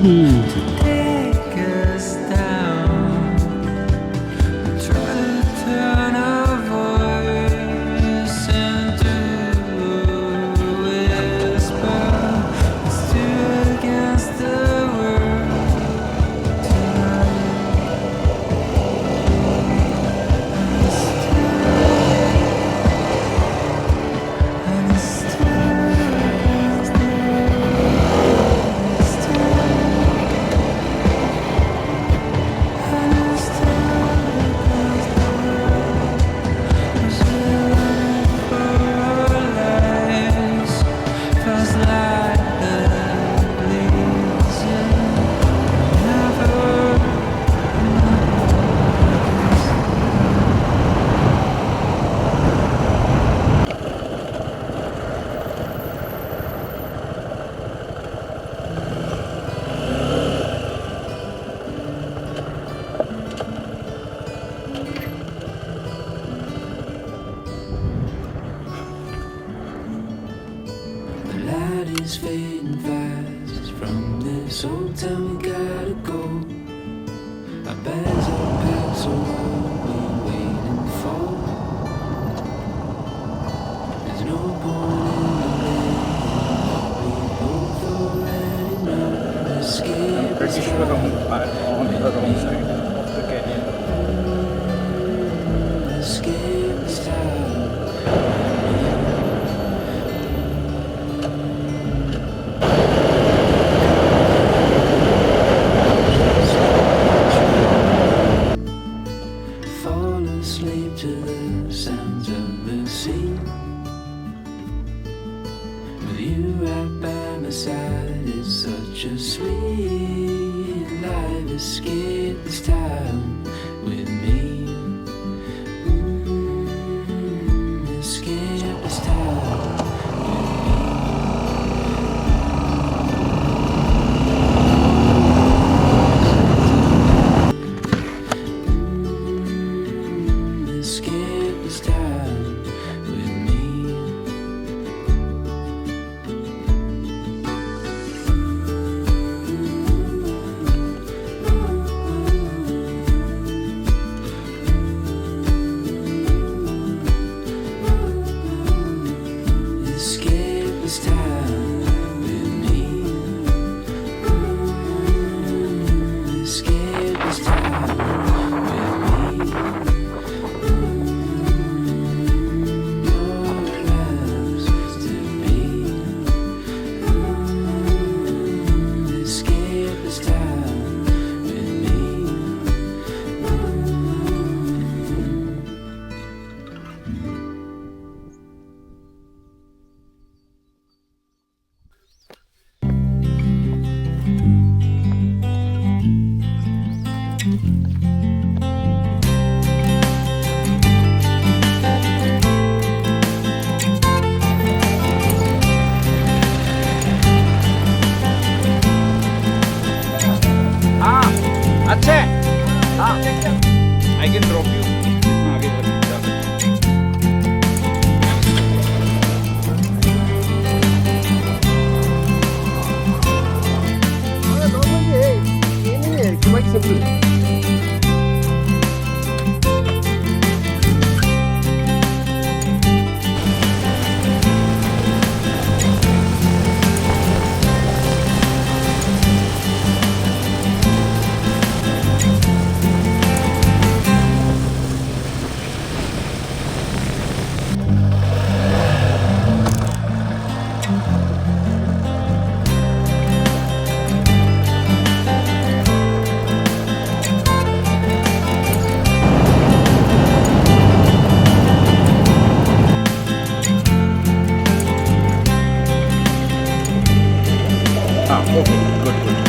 take us down. Try to turn our voice into a whisper. It's two against the world tonight. And it's two against the is fading fast. From this old town we gotta go. Our bags are packed, so what we waiting for? There's no point in delaying. We both already know the escape is British were on the wrong side of the canyon. the escape is time. Fall asleep to the sounds of the sea. With you right by my side, it's such a sweet life. Escape this time with me. Escape this time with me. Escape this time with me. Escape this time with me. Escape this time with me. Noroads to be. Escape this time with me. अच्छा है I can drop you इतना आगे बढ़ Quite simple. Okay, good.